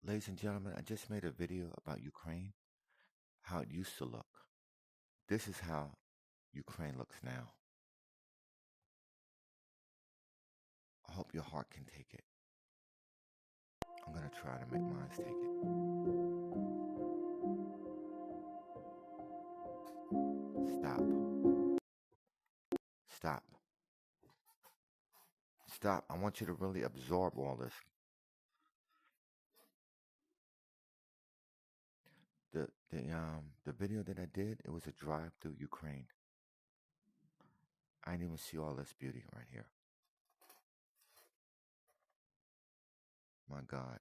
Ladies and gentlemen, I just made a video about Ukraine, how it used to look. This is how Ukraine looks now. I hope your heart can take it. I'm going to try to make mine take it. Stop. Stop. Stop. I want you to really absorb all this. The video that I did, it was a drive through Ukraine. I didn't even see all this beauty right here. My God.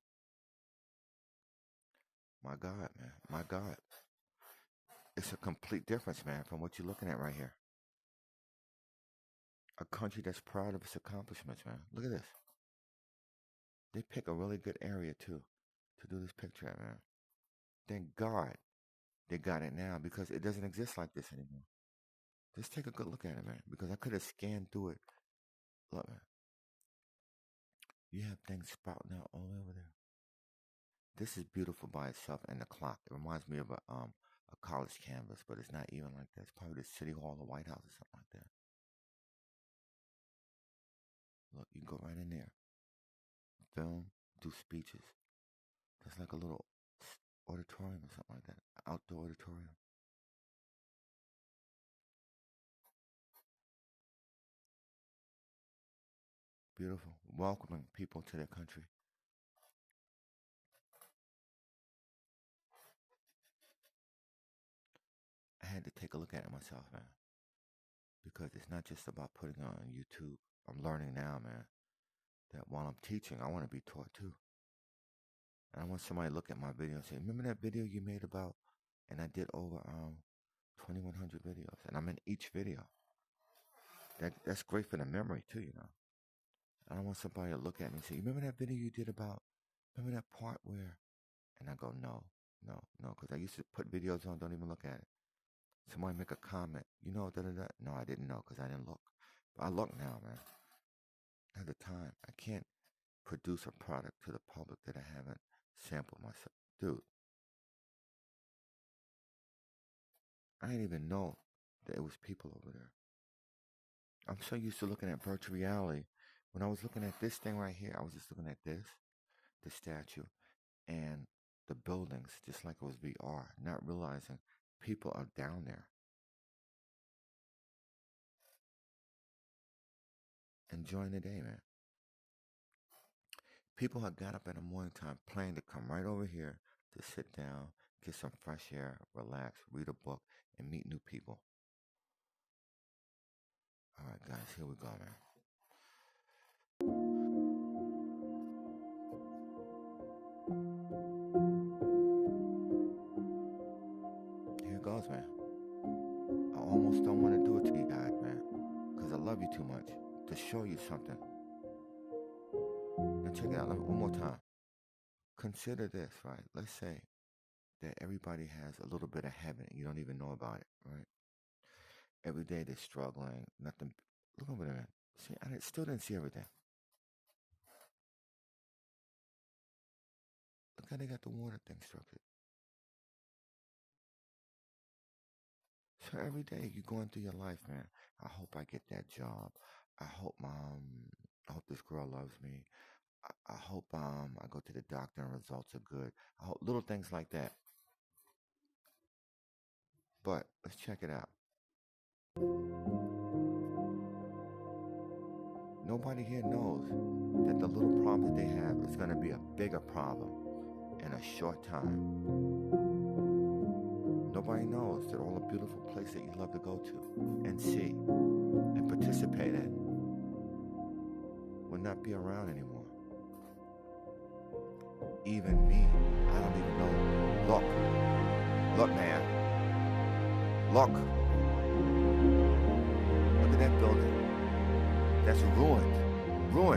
My God, man. My God. It's a complete difference, man, from what you're looking at right here. A country that's proud of its accomplishments, man. Look at this. They pick a really good area, too, to do this picture at, man. Thank God they got it now, because it doesn't exist like this anymore. Just take a good look at it, man, because I could have scanned through it. Look, man. You have things sprouting out all over there. This is beautiful by itself, and the clock. It reminds me of a college campus, but it's not even like that. It's probably the City Hall, the White House, or something like that. Look, you can go right in there. Film, do speeches. That's like a little auditorium or something like that. Outdoor auditorium. Beautiful. Welcoming people to their country. I had to take a look at it myself, man. Because it's not just about putting it on YouTube. I'm learning now, man, that while I'm teaching, I want to be taught too. And I want somebody to look at my video and say, remember that video you made about, and I did over 2,100 videos, and I'm in each video. That's great for the memory too, you know. And I want somebody to look at me and say, remember that video you did about, remember that part where, and I go, no, because I used to put videos on, don't even look at it. Somebody make a comment, you know, da-da-da. No, I didn't know because I didn't look. But I look now, man. At the time, I can't produce a product to the public that I haven't sampled myself. Dude, I didn't even know that it was people over there. I'm so used to looking at virtual reality. When I was looking at this thing right here, I was just looking at this, the statue, and the buildings, just like it was VR, not realizing people are down there. Enjoying the day, man. People have got up in the morning time planning to come right over here to sit down, get some fresh air, relax, read a book, and meet new people. All right, guys, here we go, man. Here it goes, man. I almost don't want to do it to you guys, man, because I love you too much to show you something. Now check it out one more time. Consider this, right? Let's say that everybody has a little bit of heaven and you don't even know about it, right? Every day they're struggling, nothing. Look over there. See, I still didn't see everything. Look how they got the water thing structured. So every day you're going through your life, man. I hope I get that job. I hope this girl loves me. I hope I go to the doctor and results are good. I hope little things like that. But let's check it out. Nobody here knows that the little problem that they have is going to be a bigger problem in a short time. Nobody knows that all the beautiful places that you love to go to and see and participate in will not be around anymore. Even me, I don't even know. Look, man. Look at that building. That's ruined. Look.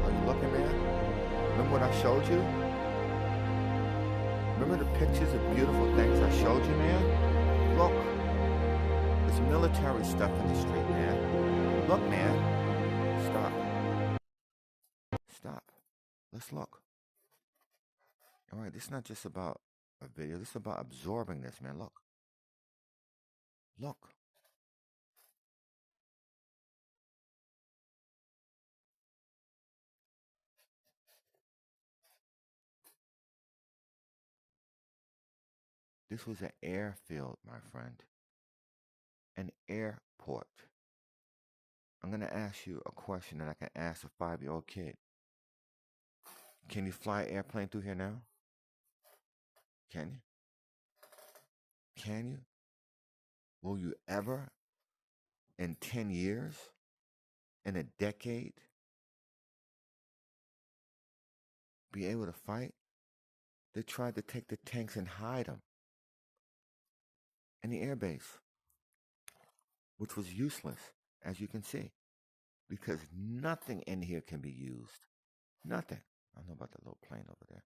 Are you looking, man? Remember what I showed you? Remember the pictures of beautiful things I showed you, man? Look, there's military stuff in the street, man. Look, man. Stop. Stop. Let's look. All right, this is not just about a video. This is about absorbing this, man. Look. Look. This was an airfield, my friend. An airport. I'm going to ask you a question that I can ask a 5-year-old kid. Can you fly an airplane through here now? Can you? Can you? Will you ever, in 10 years, in a decade, be able to fight? They tried to take the tanks and hide them in the airbase, which was useless, as you can see, because nothing in here can be used. Nothing. I don't know about that little plane over there.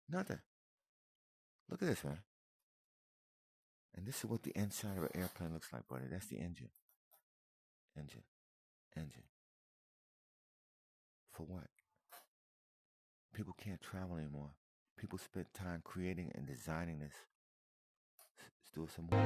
Nothing. Look at this, man. And this is what the inside of an airplane looks like, buddy. That's the engine. Engine. Engine. For what? People can't travel anymore. People spent time creating and designing this. Let's do it some more.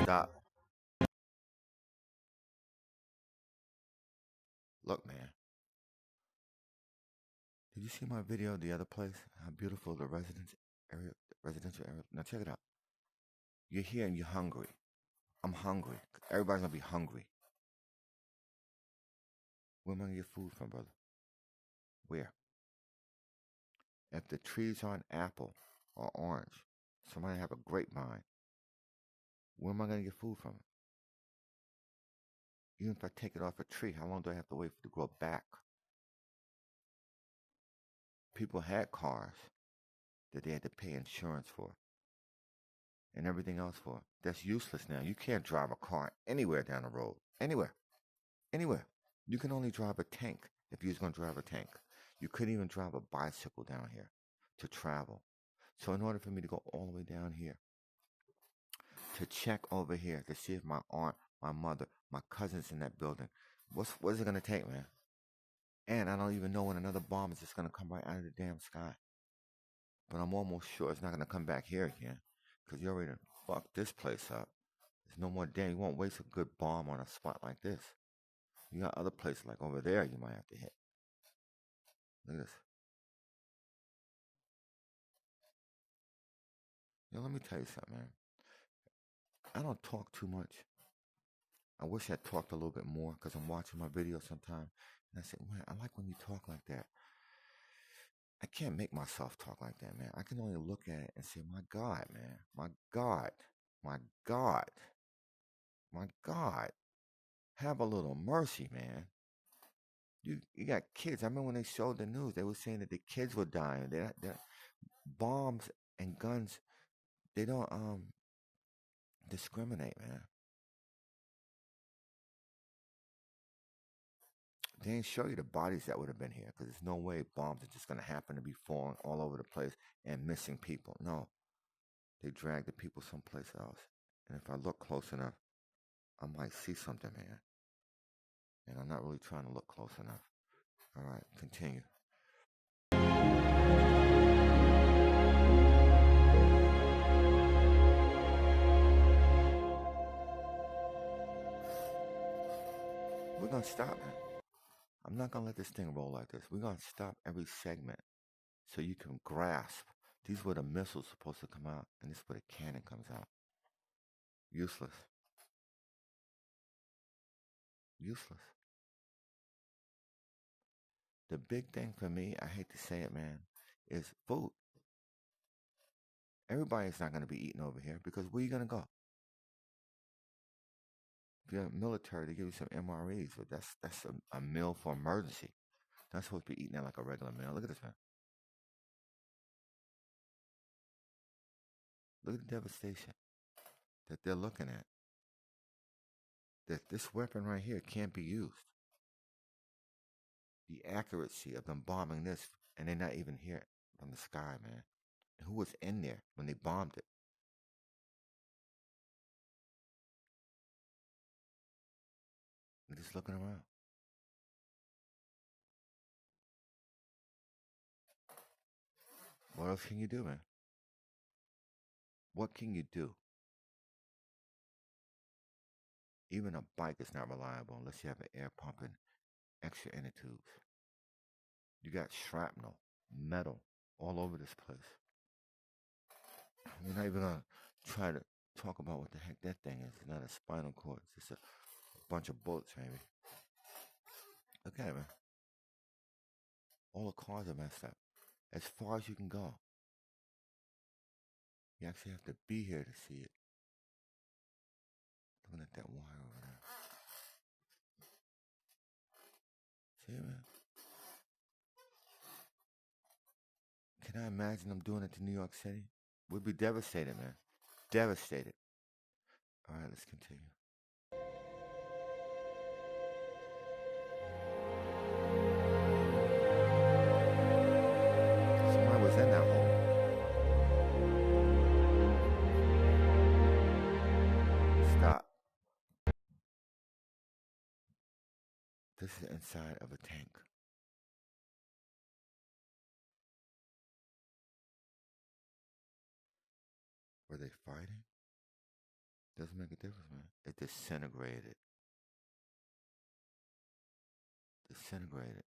Stop. Look, man. Did you see my video of the other place? How beautiful the residential area. Now check it out. You're here and you're hungry. I'm hungry. Everybody's gonna be hungry. Where am I gonna get food from, brother? Where? If the trees aren't apple or orange, somebody have a grapevine. Where am I gonna get food from? Even if I take it off a tree, how long do I have to wait for it to grow back? People had cars that they had to pay insurance for and everything else for. That's useless now. You can't drive a car anywhere down the road. Anywhere. Anywhere. You can only drive a tank if you was going to drive a tank. You couldn't even drive a bicycle down here to travel. So in order for me to go all the way down here, to check over here to see if my aunt, my mother, my cousin's in that building, what is it going to take, man? And I don't even know when another bomb is just going to come right out of the damn sky. But I'm almost sure it's not going to come back here again, because you already fucked this place up. There's no more damn. You won't waste a good bomb on a spot like this. You got other places like over there you might have to hit. Look at this. Yo, let me tell you something, man. I don't talk too much. I wish I talked a little bit more, because I'm watching my videos sometimes. And I say, man, I like when you talk like that. I can't make myself talk like that, man. I can only look at it and say, my God, man. My God. My God. My God. Have a little mercy, man. You got kids. I remember when they showed the news, they were saying that the kids were dying. They're bombs and guns, they don't discriminate, man. They didn't show you the bodies that would have been here, because there's no way bombs are just going to happen to be falling all over the place and missing people. No. They dragged the people someplace else. And if I look close enough, I might see something, man. And I'm not really trying to look close enough. All right, continue. We're going to stop, man. I'm not going to let this thing roll like this. We're going to stop every segment so you can grasp. These were the missiles supposed to come out, and this is where the cannon comes out. Useless. Useless. The big thing for me, I hate to say it, man, is food. Everybody's not going to be eating over here, because where are you going to go? if you're military, they give you some MREs, but that's a meal for emergency. Not supposed to be eating that like a regular meal. Look at this, man. Look at the devastation that they're looking at. That this weapon right here can't be used. The accuracy of them bombing this, and they're not even here from the sky, man. Who was in there when they bombed it? They're just looking around. What else can you do, man? What can you do? Even a bike is not reliable unless you have an air pumping extra inner tubes. You got shrapnel, metal all over this place. We're not even gonna try to talk about what the heck that thing is. It's not a spinal cord. It's just a bunch of bullets, maybe. Look at it, man. All the cars are messed up. As far as you can go. You actually have to be here to see it. Looking at that wire over there. See it, man? Can I imagine them doing it to New York City? We'd be devastated, man. Devastated. All right, let's continue. Somebody was in that hole. Stop. This is inside of a tank. Were they fighting? Doesn't make a difference, man. It disintegrated. Disintegrated.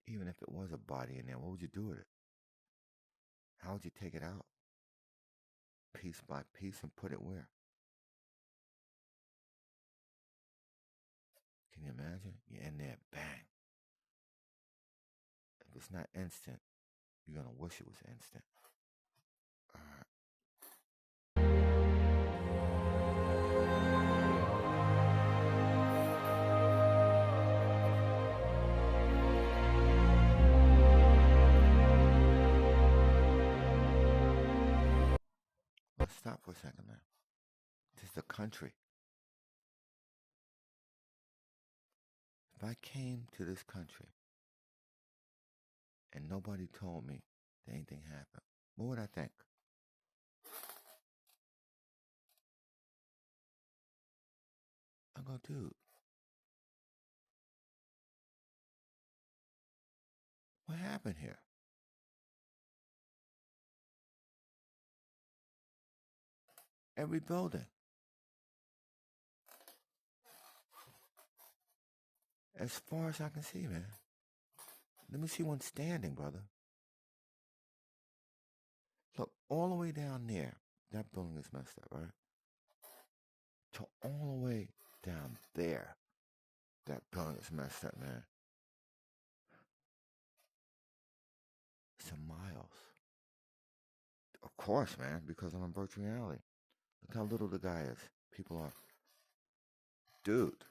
Even if it was a body in there, what would you do with it? How would you take it out? Piece by piece and put it where? Can you imagine? You're in there, bang. If it's not instant, you're going to wish it was instant. All right. Let's stop for a second, man. This is a country. If I came to this country and nobody told me that anything happened, what would I think? I go, dude, what happened here? Every building. As far as I can see, man. Let me see one standing, brother. Look, all the way down there, that building is messed up, right? To all the way down there, that building is messed up, man. Some miles. Of course, man, because I'm in virtual reality. Look how little the guy is. People are, dude,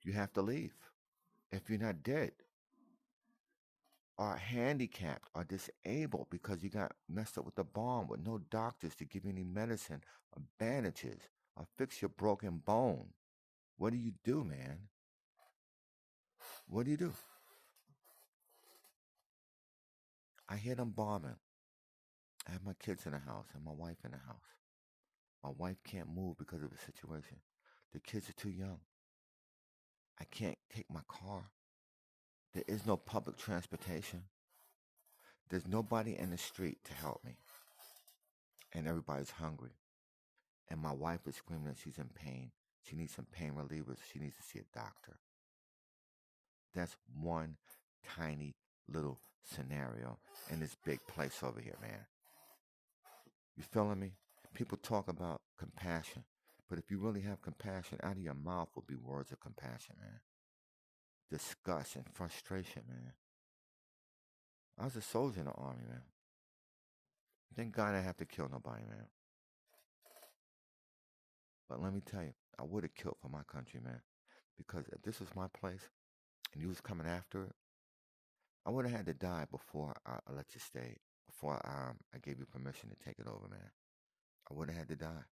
you have to leave. If you're not dead, are handicapped, are disabled because you got messed up with the bomb with no doctors to give you any medicine or bandages or fix your broken bone. What do you do, man? What do you do? I hear them bombing. I have my kids in the house and my wife in the house. My wife can't move because of the situation. The kids are too young. I can't take my car. There is no public transportation. There's nobody in the street to help me. And everybody's hungry. And my wife is screaming that she's in pain. She needs some pain relievers. She needs to see a doctor. That's one tiny little scenario in this big place over here, man. You feeling me? People talk about compassion. But if you really have compassion, out of your mouth will be words of compassion, man. Disgust and frustration, man. I was a soldier in the army, man. Thank God I didn't have to kill nobody, man. But let me tell you, I would have killed for my country, man. Because if this was my place and you was coming after it, I would have had to die before I let you stay. Before I gave you permission to take it over, man. I would have had to die.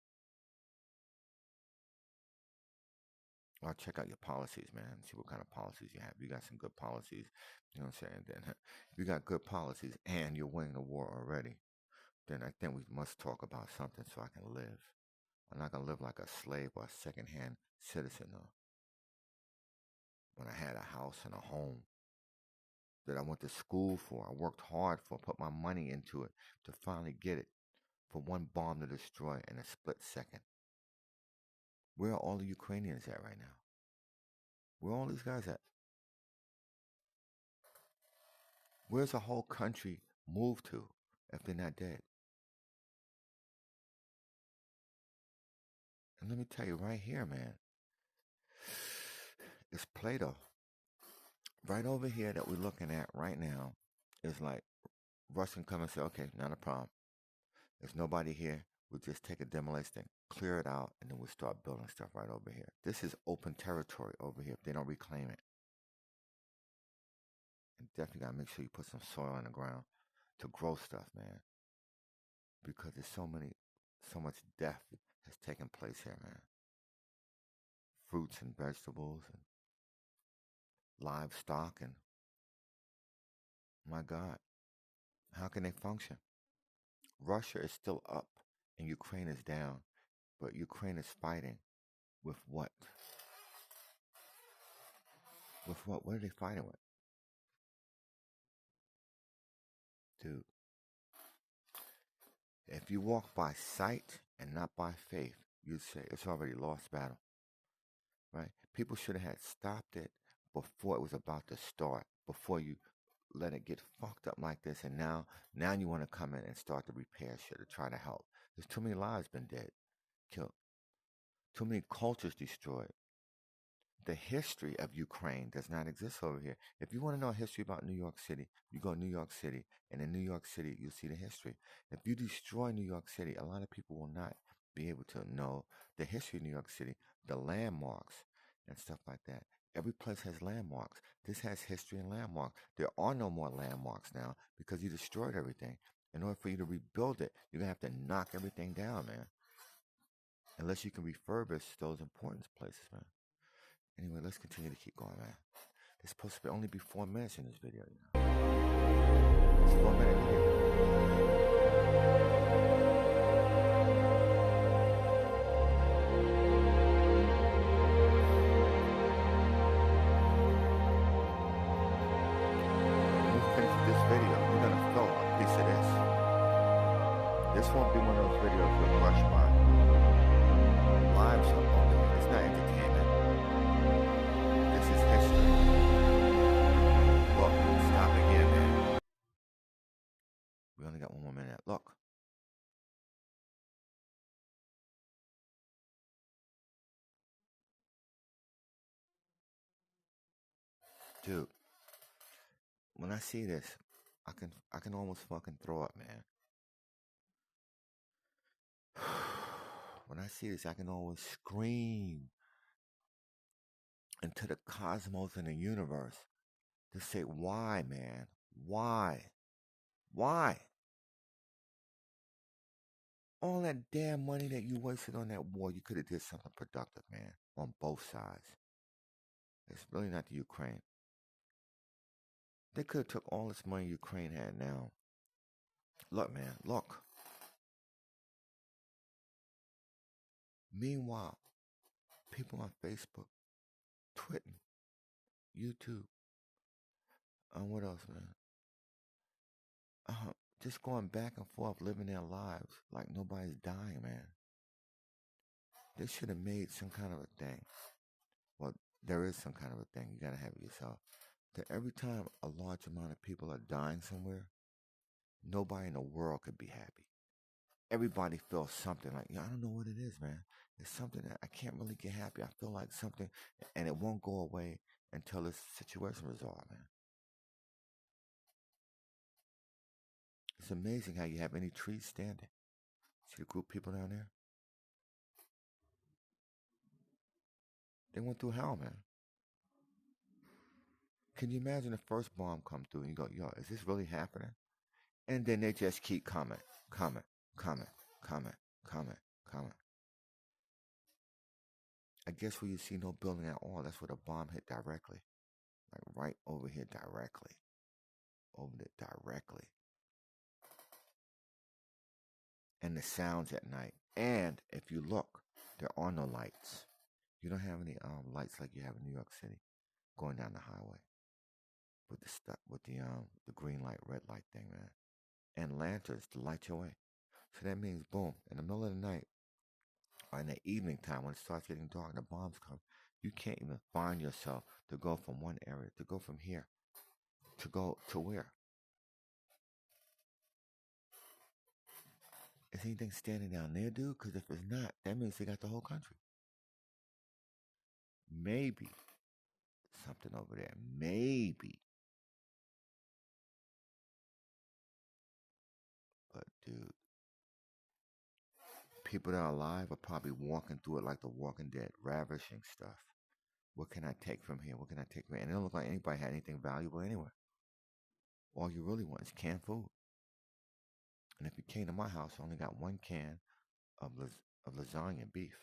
Well, check out your policies, man. See what kind of policies you have. You got some good policies. You know what I'm saying? Then, if you got good policies and you're winning the war already, then I think we must talk about something so I can live. I'm not going to live like a slave or a second-hand citizen, though. When I had a house and a home that I went to school for, I worked hard for, put my money into it to finally get it for one bomb to destroy in a split second. Where are all the Ukrainians at right now? Where are all these guys at? Where's the whole country moved to if they're not dead? And let me tell you right here, man, it's Plato. Right over here that we're looking at right now is like Russian come and say, okay, not a problem. There's nobody here. We'll just take a demolition thing, clear it out, and then we'll start building stuff right over here. This is open territory over here if they don't reclaim it. And definitely got to make sure you put some soil in the ground to grow stuff, man. Because there's so much death has taken place here, man. Fruits and vegetables and livestock, and my God, how can they function? Russia is still up and Ukraine is down, but Ukraine is fighting with what? With what? What are they fighting with? Dude, if you walk by sight and not by faith, you'd say it's already lost battle, right? People should have had stopped it before it was about to start, before you let it get fucked up like this, and now you want to come in and start to repair shit to try to help. There's too many lives been dead, killed, too many cultures destroyed. The history of Ukraine does not exist over here. If you want to know history about New York City, you go to New York City, and in New York City, you'll see the history. If you destroy New York City, a lot of people will not be able to know the history of New York City, the landmarks, and stuff like that. Every place has landmarks. This has history and landmarks. There are no more landmarks now because you destroyed everything. In order for you to rebuild it, you're going to have to knock everything down, man. Unless you can refurbish those important places, man. Anyway, let's continue to keep going, man. It's supposed to only be 4 minutes in this video, you know. It's a 4-minute video. When we finish this video, we're gonna throw a piece of this. This won't be one of those videos you'll rush by. Lives are over here. It's not entertainment. This is history. Look, stop again, man. We only got 1 more minute. Look. Dude, when I see this, I can almost fucking throw up, man. When I see this, I can almost scream into the cosmos and the universe to say, why, man? Why? Why? All that damn money that you wasted on that war, you could have did something productive, man, on both sides. It's really not the Ukraine. They could have took all this money Ukraine had now. Look, man, look. Meanwhile, people on Facebook, Twitter, YouTube, what else, man? Just going back and forth, living their lives like nobody's dying, man. They should have made some kind of a thing. Well, there is some kind of a thing. You gotta have it yourself. That every time a large amount of people are dying somewhere, nobody in the world could be happy. Everybody feels something like, I don't know what it is, man. It's something that I can't really get happy. I feel like something, and it won't go away until this situation resolved, man. It's amazing how you have any trees standing. See the group of people down there? They went through hell, man. Can you imagine the first bomb come through and you go, yo, is this really happening? And then they just keep coming, coming, coming, coming, coming, coming. I guess where you see no building at all, that's where the bomb hit directly. Like right over here directly. Over there directly. And the sounds at night. And if you look, there are no lights. You don't have any lights like you have in New York City going down the highway with the green light, red light thing, man. And lanterns to light your way. So that means, boom, in the middle of the night or in the evening time when it starts getting dark and the bombs come, you can't even find yourself to go from one area, to go from here, to go to where? Is anything standing down there, dude? Because if it's not, that means they got the whole country. Maybe something over there. Maybe. But, dude, people that are alive are probably walking through it like the Walking Dead, ravishing stuff. What can I take from here? What can I take from here? And it don't look like anybody had anything valuable anywhere. All you really want is canned food. And if you came to my house, I only got one can of lasagna beef.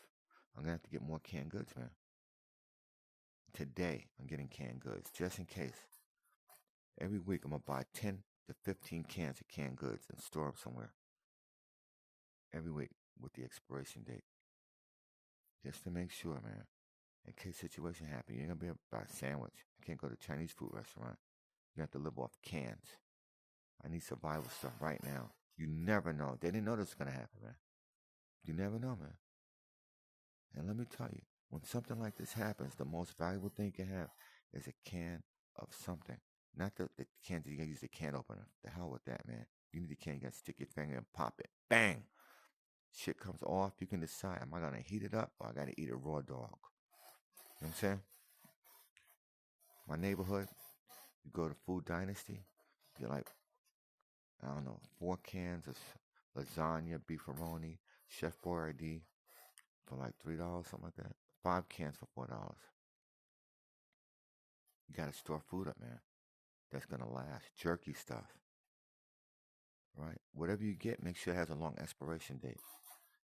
I'm going to have to get more canned goods, man. Today, I'm getting canned goods, just in case. Every week, I'm going to buy 10 to 15 cans of canned goods and store them somewhere. Every week with the expiration date. Just to make sure, man. In case situation happen, you ain't going to be able to buy a sandwich. I can't go to a Chinese food restaurant. You have to live off cans. I need survival stuff right now. You never know. They didn't know this was going to happen, man. You never know, man. And let me tell you, when something like this happens, the most valuable thing you can have is a can of something. Not the can that you can use the can opener. The hell with that, man. You need the can, you gotta stick your finger and pop it. Bang! Shit comes off, you can decide, am I gonna heat it up or I gotta eat a raw dog? You know what I'm saying? My neighborhood, you go to Food Dynasty, get like, I don't know, 4 cans of lasagna, beefaroni, Chef Boyardee for like $3, something like that. 5 cans for $4. You gotta store food up, man. That's gonna last. Jerky stuff. Right? Whatever you get, make sure it has a long expiration date.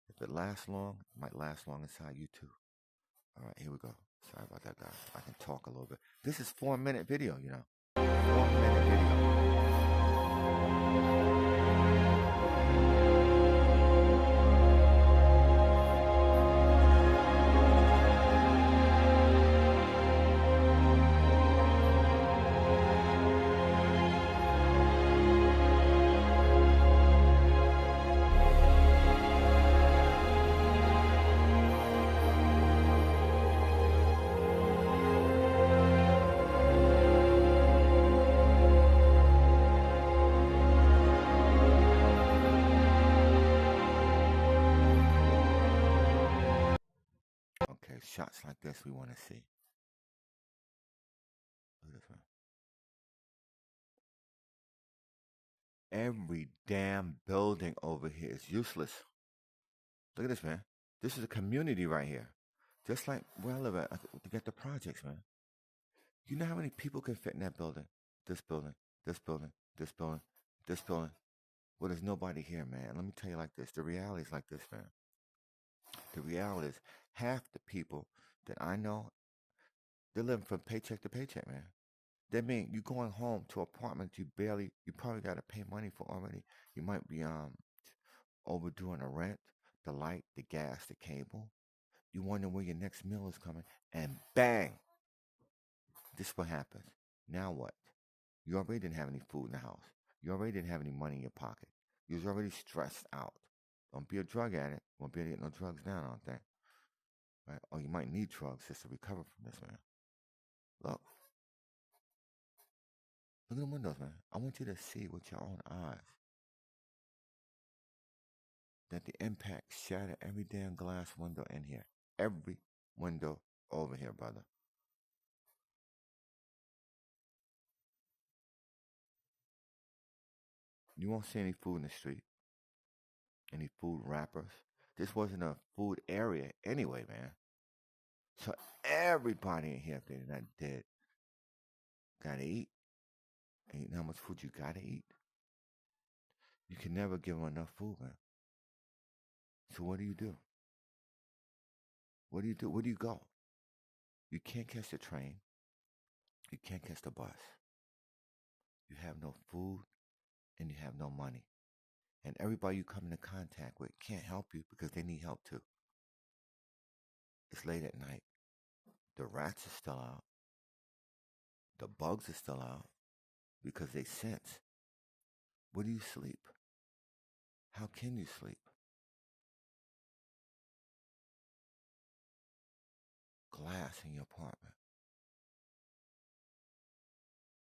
If it lasts long, it might last long inside you too. All right, here we go. Sorry about that, guys. I can talk a little bit. This is 4-minute video, you know. 4-minute video. Okay, shots like this we want to see. Look at this, man. Every damn building over here is useless. Look at this, man. This is a community right here. Just like where I live at, to get the projects, man. You know how many people can fit in that building? This building, this building, this building, this building. Well, there's nobody here, man. Let me tell you like this. The reality is like this, man. The reality is half the people that I know, they're living from paycheck to paycheck, man. That means you going home to an apartment you probably got to pay money for already. You might be overdoing the rent, the light, the gas, the cable. You wonder where your next meal is coming, and bang, this is what happens. Now what? You already didn't have any food in the house. You already didn't have any money in your pocket. You was already stressed out. Don't be a drug addict. Won't be able to get no drugs now, I don't think. Right? Or you might need drugs just to recover from this, man. Look. Look at the windows, man. I want you to see with your own eyes that the impact shattered every damn glass window in here. Every window over here, brother. You won't see any food in the street. Any food wrappers. This wasn't a food area anyway, man. So everybody in here, if they're not dead, gotta eat. And you know how much food you gotta eat? You can never give them enough food, man. So what do you do? What do you do? Where do you go? You can't catch the train. You can't catch the bus. You have no food and you have no money. And everybody you come into contact with can't help you because they need help too. It's late at night. The rats are still out. The bugs are still out because they sense. Where do you sleep? How can you sleep? Glass in your apartment.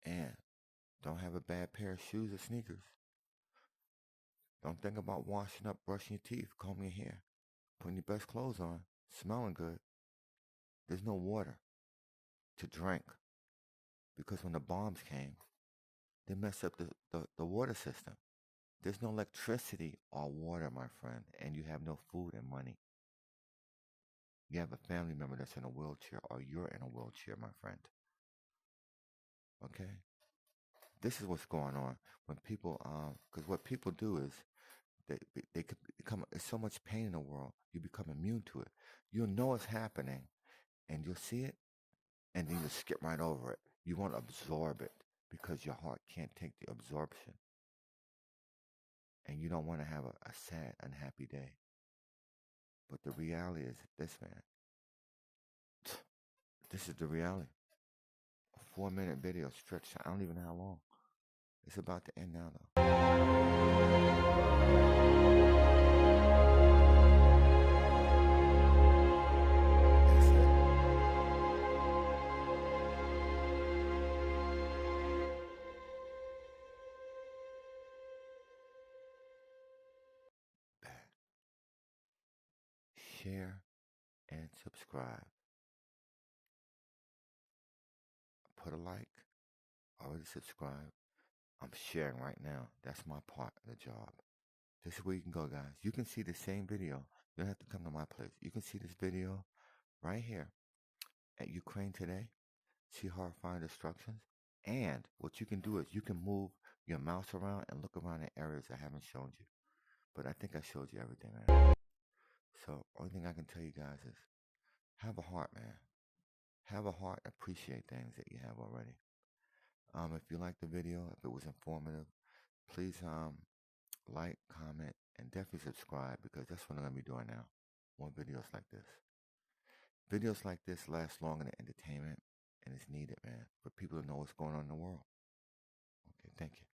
And don't have a bad pair of shoes or sneakers. Don't think about washing up, brushing your teeth, combing your hair, putting your best clothes on, smelling good. There's no water to drink because when the bombs came, they messed up the water system. There's no electricity or water, my friend, and you have no food and money. You have a family member that's in a wheelchair or you're in a wheelchair, my friend. Okay? This is what's going on when people, because what people do is they could become, there's so much pain in the world, you become immune to it. You'll know it's happening and you'll see it and then you skip right over it. You won't absorb it because your heart can't take the absorption. And you don't want to have a sad, unhappy day. But the reality is this, man. This is the reality. A 4-minute video stretched, I don't even know how long. It's about to end now, though. That's it. Bad. Share and subscribe. Put a like. Already subscribe. I'm sharing right now. That's my part of the job. This is where you can go, guys. You can see the same video. You don't have to come to my place. You can see this video right here at Ukraine Today. See horrifying destructions. And what you can do is you can move your mouse around and look around in areas I haven't shown you. But I think I showed you everything, man. So only thing I can tell you guys is have a heart, man. Have a heart. Appreciate things that you have already. If you liked the video, if it was informative, please like, comment, and definitely subscribe because that's what I'm going to be doing now. More videos like this. Videos like this last longer than entertainment, and it's needed, man, for people to know what's going on in the world. Okay, thank you.